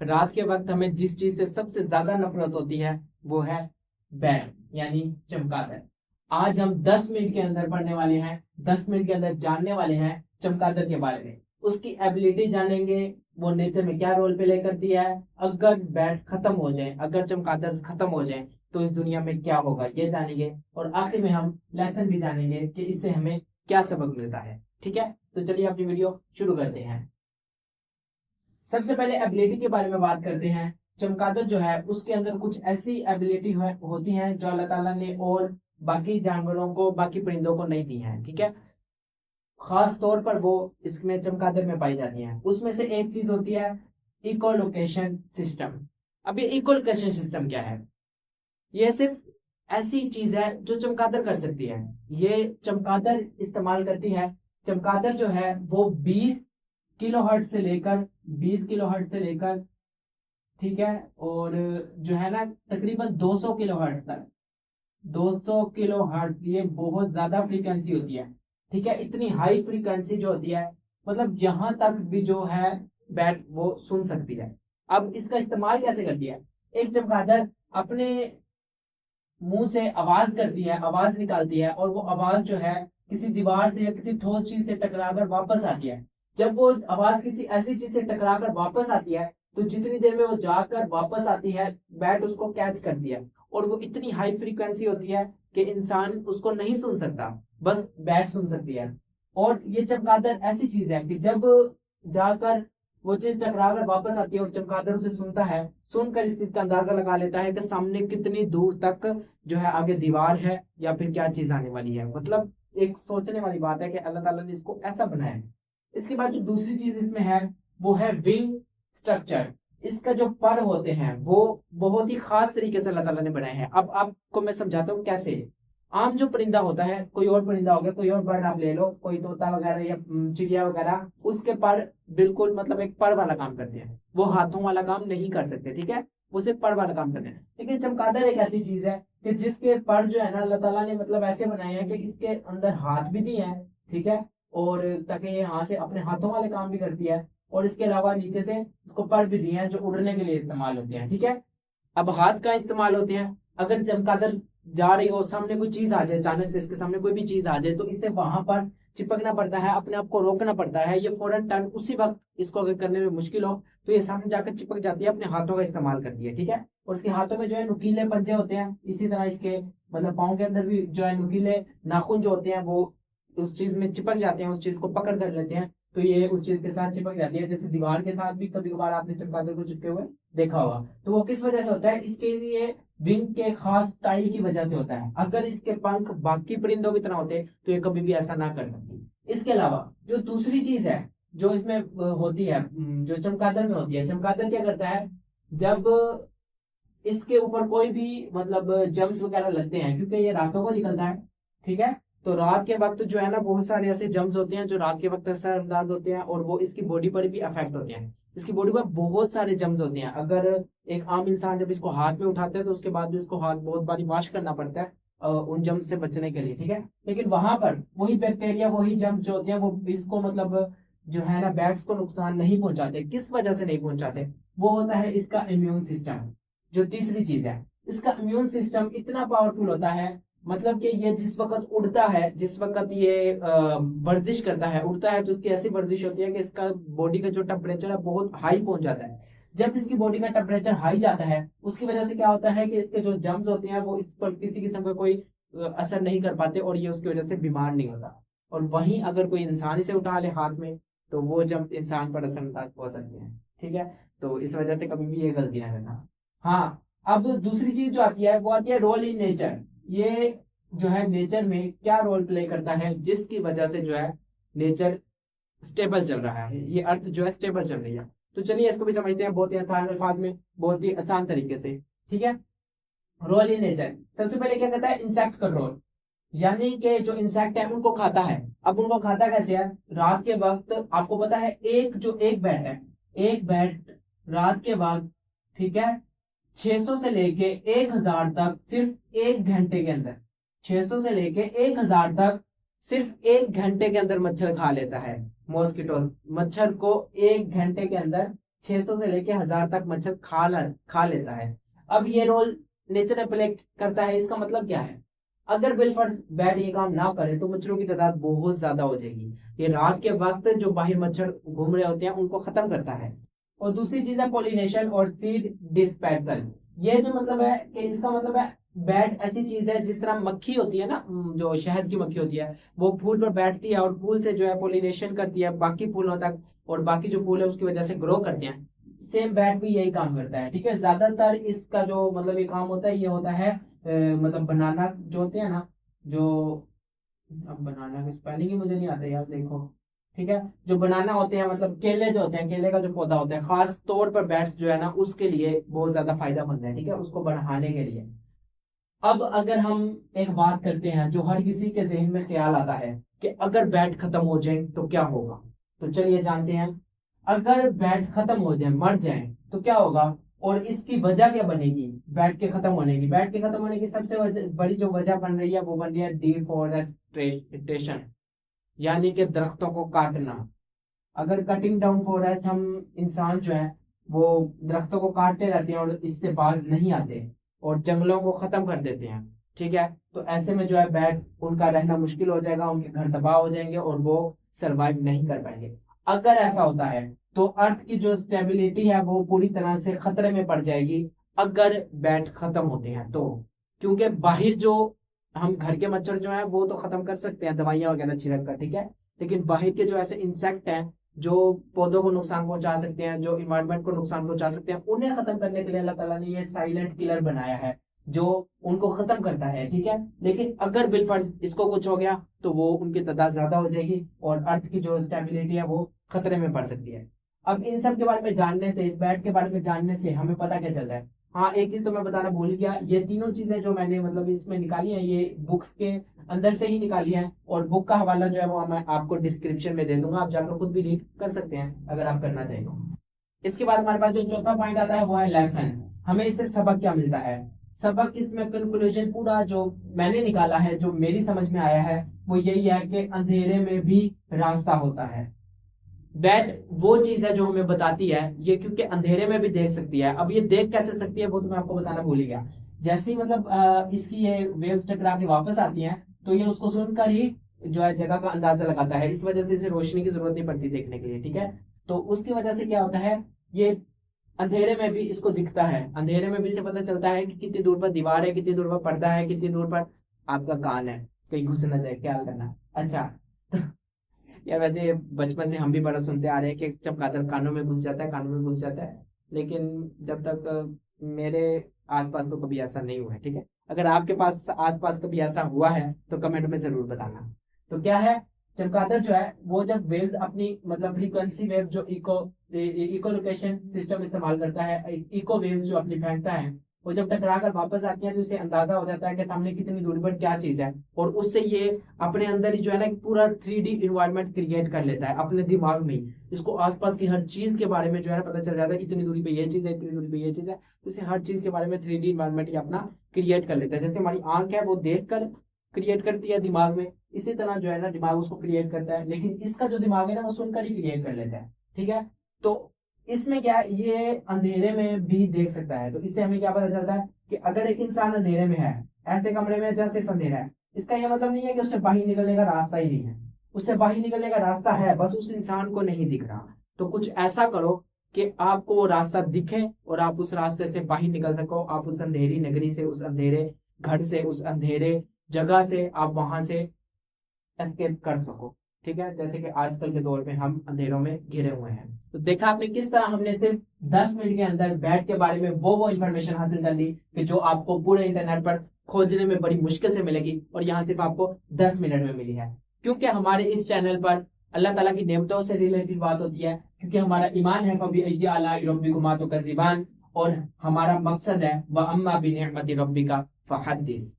रात के वक्त हमें जिस चीज से सबसे ज्यादा नफरत होती है वो है बैट यानी चमगादड़। आज हम 10 मिनट के अंदर पढ़ने वाले हैं, 10 मिनट के अंदर जानने वाले हैं चमगादड़ के बारे में। उसकी एबिलिटी जानेंगे, वो नेचर में क्या रोल प्ले करती है। अगर बैट खत्म हो जाए, अगर चमगादड़ खत्म हो जाए तो इस दुनिया में क्या होगा ये जानेंगे। और आखिर में हम लेसन भी जानेंगे कि इससे हमें क्या सबक मिलता है। ठीक है, तो चलिए अपनी वीडियो शुरू करते हैं। सबसे पहले एबिलिटी के बारे में बात करते हैं। चमगादड़ जो है उसके अंदर कुछ ऐसी एबिलिटी होती हैं जो अल्लाह ताला ने और बाकी जानवरों को, बाकी परिंदों को नहीं दी हैं। ठीक है, खास तौर पर वो इसमें चमगादड़ में पाई जाती हैं। उसमें से एक चीज होती है इकोलोकेशन सिस्टम। अब ये इकोलोकेशन सिस्टम क्या है? ये सिर्फ ऐसी चीज है जो चमगादड़ कर सकती है। ये चमगादड़ इस्तेमाल करती है। चमगादड़ जो है वो 20 किलोहर्ट्ज से लेकर 20 किलोहर्ट्ज से लेकर, ठीक है, और जो है ना तकरीबन 200 किलोहर्ट्ज तक। 200 किलोहर्ट्ज ये बहुत ज्यादा फ्रीक्वेंसी होती है। ठीक है, इतनी हाई फ्रीक्वेंसी जो होती है, मतलब यहाँ तक भी जो है बैट वो सुन सकती है। अब इसका इस्तेमाल कैसे करती है? एक चमगादड़ अपने मुंह से आवाज करती है, आवाज निकालती है, और वो आवाज जो है किसी दीवार से या किसी ठोस चीज से टकराकर वापस आती है। जब वो आवाज किसी ऐसी चीज से टकराकर वापस आती है तो जितनी देर में वो जाकर वापस आती है बैट उसको कैच करती है। और वो इतनी हाई फ्रीक्वेंसी होती है कि इंसान उसको नहीं सुन सकता, बस बैट सुन सकती है। और ये चमगादड़ ऐसी चीज है कि जब जाकर वो चीज टकरा कर वापस आती है और चमगादड़ उसे सुनता है, सुनकर इस चीज का अंदाजा लगा लेता है कि सामने कितनी दूर तक जो है आगे दीवार है या फिर क्या चीज आने वाली है। मतलब एक सोचने वाली बात है कि अल्लाह ताला ने इसको ऐसा बनाया है। इसके बाद जो दूसरी चीज इसमें है वो है विंग स्ट्रक्चर। इसका जो पर होते हैं वो बहुत ही खास तरीके से अल्लाह ताला ने बनाए हैं। अब आपको मैं समझाता हूँ कैसे। आम जो परिंदा होता है, कोई और परिंदा हो गया, कोई और बर्ड आप ले लो, कोई तोता वगैरह या चिड़िया वगैरह, उसके पर बिल्कुल मतलब एक पर वाला काम करते हैं। वो हाथों वाला काम नहीं कर सकते। ठीक है, वो सिर्फ पर वाला काम करते हैं। लेकिन चमगादड़ एक ऐसी चीज है कि जिसके पर जो है ना अल्लाह ताला ने मतलब ऐसे बनाए हैं कि इसके अंदर हाथ भी दिए हैं। ठीक है, और ताकि ये हाथ से अपने हाथों वाले काम भी करती है, और इसके अलावा नीचे से उसको पर भी दिए हैं जो उड़ने के लिए इस्तेमाल होते हैं। ठीक है, अब हाथ का इस्तेमाल होते हैं। अगर चमगादड़ जा रही हो, सामने कोई चीज आ जाए, अचानक से इसके सामने कोई भी चीज आ जाए तो इसे वहां पर चिपकना पड़ता है, अपने आप को रोकना पड़ता है। ये फौरन टर्न उसी वक्त इसको अगर करने में मुश्किल हो तो ये सामने जाकर चिपक जाती है, अपने हाथों का इस्तेमाल करती है। ठीक है, और इसके हाथों में जो है नुकीले पंजे होते हैं। इसी तरह इसके मतलब पाँव के अंदर भी जो है नुकीले नाखून जो होते हैं वो उस चीज में चिपक जाते हैं, उस चीज को पकड़ कर लेते हैं, तो ये उस चीज के साथ चिपक जाती है। जैसे दीवार के साथ भी कभी कभार आपने चमगादड़ को चिपके हुए देखा होगा। तो वो किस वजह से होता है? इसके लिए विंग के खास स्टाइल की वजह से होता है। अगर इसके पंख बाकी परिंदों की तरह होते तो ये कभी भी ऐसा ना कर सकती। इसके अलावा जो दूसरी चीज है जो इसमें होती है, जो चमगादड़ में होती है, चमगादड़ क्या करता है जब इसके ऊपर कोई भी मतलब जम्स वगैरह लगते हैं, क्योंकि ये रातों को निकलता है। ठीक है, तो रात के वक्त जो है ना बहुत सारे ऐसे जम्स होते हैं जो रात के वक्त असरअंदाज होते हैं और वो इसकी बॉडी पर भी अफेक्ट होते हैं। इसकी बॉडी पर बहुत सारे जम्स होते हैं। अगर एक आम इंसान जब इसको हाथ में उठाता है तो उसके बाद भी उसको हाथ बहुत बारी वॉश करना पड़ता है उन जम्स से बचने के लिए। ठीक है, लेकिन वहां पर वही बैक्टीरिया, वही जम्स जो होते हैं वो इसको मतलब जो है ना बैट्स को नुकसान नहीं पहुंचाते। किस वजह से नहीं पहुंचाते? वो होता है इसका इम्यून सिस्टम। जो तीसरी चीज है, इसका इम्यून सिस्टम इतना पावरफुल होता है, मतलब कि ये जिस वक्त उड़ता है, जिस वक्त ये वर्जिश करता है, उड़ता है, तो इसकी ऐसी वर्जिश होती है कि इसका बॉडी का जो टेम्परेचर है बहुत हाई पहुंच जाता है। जब इसकी बॉडी का टेम्परेचर हाई जाता है उसकी वजह से क्या होता है कि इसके जो जम्स होते हैं वो इस पर किसी किस्म का कोई असर नहीं कर पाते और ये उसकी वजह से बीमार नहीं होता। और वहीं अगर कोई इंसान इसे उठा ले हाथ में तो वो जब इंसान पर असरअंदाज हो सकते हैं। ठीक है, तो इस वजह से कभी भी ये गलतियां करना। हाँ, अब दूसरी चीज जो आती है वो आती है रोल इन नेचर। ये जो है नेचर में क्या रोल प्ले करता है जिसकी वजह से जो है नेचर स्टेबल चल रहा है, ये अर्थ जो है स्टेबल चल रही है। तो चलिए इसको भी समझते हैं बहुत ही आसान अल्फाज में, बहुत ही आसान तरीके से। ठीक है, रोल इन नेचर सबसे पहले क्या कहता है? इंसेक्ट कंट्रोल, यानी कि जो इंसेक्ट है उनको खाता है। अब उनको खाता कैसे है? रात के वक्त आपको पता है एक बैट है, एक बैट रात के वक्त, ठीक है, 600 से लेके 1000 तक सिर्फ 1 घंटे के अंदर, 600 से लेके 1000 तक सिर्फ 1 घंटे के अंदर मच्छर खा लेता है। मॉस्किटोज मच्छर को 1 घंटे के अंदर 600 से लेके 1000 तक मच्छर खा लेता है। अब ये रोल नेचर ने प्ले करता है, इसका मतलब क्या है? अगर बिलफर्ड बैट ये काम ना करे तो मच्छरों की तादाद बहुत ज्यादा हो जाएगी। ये रात के वक्त जो बाहर मच्छर घूम रहे होते हैं उनको खत्म करता है। और दूसरी चीज है पॉलिनेशन और सीड डिस्पेटल। ये जो मतलब है कि इसका मतलब है बैट ऐसी चीज है जिस तरह मक्खी होती है ना, जो शहद की मक्खी होती है, वो फूल पर बैठती है और फूल से जो है पॉलिनेशन करती है बाकी फूलों तक, और बाकी जो फूल है उसकी वजह से ग्रो करते हैं। सेम बैट भी यही काम करता है, ठीक है। ज्यादातर इसका जो मतलब ये काम होता है, ये होता है मतलब बनाना जो होते हैं ना, जो अब बनाना की स्पेलिंग ही मुझे नहीं आता यार, देखो, ठीक है। जो बनाना होते हैं मतलब केले जो होते हैं, केले का जो पौधा होता है, खास तौर पर बैट्स जो है ना उसके लिए बहुत ज्यादा फायदेमंद है, ठीक है, उसको बढ़ाने के लिए। अब अगर हम एक बात करते हैं जो हर किसी के जहन में ख्याल आता है कि अगर बैट खत्म हो जाए तो क्या होगा, तो चलिए जानते हैं। अगर बैट खत्म हो जाए, मर जाए, तो क्या होगा और इसकी वजह क्या बनेगी बैट के खत्म होने की? बैट के खत्म होने की सबसे बड़ी जो वजह बन रही है वो बन रही है डिफॉरेस्टेशन, यानी कि दरख्तों को काटना। अगर कटिंग डाउन फॉरेस्ट, हम इंसान जो है वो दरख्तों को काटते रहते हैं और इससे बाज नहीं आते और जंगलों को खत्म कर देते हैं, ठीक है। तो ऐसे में जो है बैट्स उनका रहना मुश्किल हो जाएगा, उनके घर तबाह हो जाएंगे और वो सरवाइव नहीं कर पाएंगे। अगर ऐसा होता है तो अर्थ की जो स्टेबिलिटी है वो पूरी तरह से खतरे में पड़ जाएगी अगर बैट खत्म होते हैं तो। क्योंकि बाहर जो हम घर के मच्छर जो है वो तो खत्म कर सकते हैं दवाइयां वगैरह छिड़क कर, ठीक है, लेकिन बाहर के जो ऐसे इंसेक्ट हैं जो पौधों को नुकसान पहुंचा सकते हैं, जो इन्वायरमेंट को नुकसान पहुंचा सकते हैं, उन्हें खत्म करने के लिए अल्लाह ताला ने ये साइलेंट किलर बनाया है जो उनको खत्म करता है, ठीक है। लेकिन अगर बिलफर्ज इसको कुछ हो गया तो वो उनकी तादाद ज्यादा हो जाएगी और अर्थ की जो स्टेबिलिटी है वो खतरे में पड़ सकती है। अब इन सब के बारे में जानने से, इस बैट के बारे में जानने से हमें पता क्या चलता है? हाँ, एक चीज तो मैं बताना भूल गया, ये तीनों चीजें जो मैंने मतलब इसमें निकाली है ये बुक्स के अंदर से ही निकाली है, और बुक का हवाला जो है वो मैं आपको डिस्क्रिप्शन में दे दूंगा, आप जाकर खुद भी रीड कर सकते हैं अगर आप करना चाहें तो। इसके बाद हमारे पास जो चौथा पॉइंट आता है वो है लेसन। हमें इससे सबक क्या मिलता है? सबक, इसमें कंक्लूजन पूरा जो मैंने निकाला है, जो मेरी समझ में आया है, वो यही है कि अंधेरे में भी रास्ता होता है। बैट वो चीज है जो हमें बताती है ये, क्योंकि अंधेरे में भी देख सकती है। अब ये देख कैसे सकती है वो तो मैं आपको बताना भूल ही गया। जैसे ही मतलब इसकी ये वेव्स टकरा के वापस आती हैं तो ये उसको सुनकर ही जो है जगह का अंदाजा लगाता है, इस वजह से इसे रोशनी की जरूरत नहीं पड़ती देखने के लिए, ठीक है। तो उसकी वजह से क्या होता है, ये अंधेरे में भी इसको दिखता है, अंधेरे में भी इसे पता चलता है कि कितनी दूर पर दीवार है, कितनी दूर पर पर्दा है, कितनी दूर पर आपका कान है, कहीं घुस न जाए, ख्याल करना। अच्छा, या वैसे बचपन से हम भी बड़ा सुनते आ रहे हैं कि चमगादड़ कानों में घुस जाता है, कानों में घुस जाता है, लेकिन जब तक मेरे आसपास तो कभी ऐसा नहीं हुआ है, ठीक है। अगर आपके पास आसपास कभी ऐसा हुआ है तो कमेंट में जरूर बताना। तो क्या है, चमगादड़ जो है वो जब वेव अपनी मतलब फ्रीक्वेंसी वेव जो इको लोकेशन सिस्टम इस्तेमाल करता है, इको वेव्स जो अपनी फेंकता है, वो जब टकरा कर वापस आती है तो इसे अंदाजा हो जाता है कि सामने कितनी दूरी पर क्या चीज है, और उससे ये अपने अंदर ही जो है ना एक पूरा 3D इन्वायरमेंट क्रिएट कर लेता है अपने दिमाग में ही। इसको आसपास की हर चीज के बारे में जो है ना पता चल जाता है, इतनी दूरी पे ये चीज है, इतनी दूरी पे ये चीज है, तो इसे हर चीज के बारे में 3D इन्वायरमेंट ही अपना क्रिएट कर लेता है। जैसे हमारी आंख है वो देख कर क्रिएट करती है दिमाग में, इसी तरह जो है ना दिमाग उसको क्रिएट करता है, लेकिन इसका जो दिमाग है ना वो सुनकर ही क्रिएट कर लेता है, ठीक है। तो इसमें क्या है, ये अंधेरे में भी देख सकता है, तो इससे हमें क्या पता चलता है कि अगर एक इंसान अंधेरे में है, ऐसे कमरे में जहाँ सिर्फ अंधेरा है, इसका यह मतलब नहीं है कि उससे बाहर निकलने का रास्ता ही नहीं है, उससे बाहर निकलने का रास्ता है, बस उस इंसान को नहीं दिख रहा। तो कुछ ऐसा करो कि आपको वो रास्ता दिखे और आप उस रास्ते से बाहर निकल सको, आप उस अंधेरी नगरी से, उस अंधेरे घर से, उस अंधेरे जगह से आप वहां से एस्केप कर सको, ठीक है। जैसे कि आजकल के दौर में हम अंधेरों में घिरे हुए हैं। तो देखा आपने किस तरह हमने सिर्फ 10 मिनट के अंदर बैट के बारे में वो इंफॉर्मेशन हासिल कर ली कि जो आपको पूरे इंटरनेट पर खोजने में बड़ी मुश्किल से मिलेगी, और यहाँ सिर्फ आपको 10 मिनट में मिली है। क्योंकि हमारे इस चैनल पर अल्लाह ताला की नेमतों से रिलेटेड बात होती है, क्योंकि हमारा ईमान है फबी अला रब्बिकुमा तुकज़िबान, और हमारा मकसद है व अम्मा बिनिअमति रब्बिका फहद्दिस।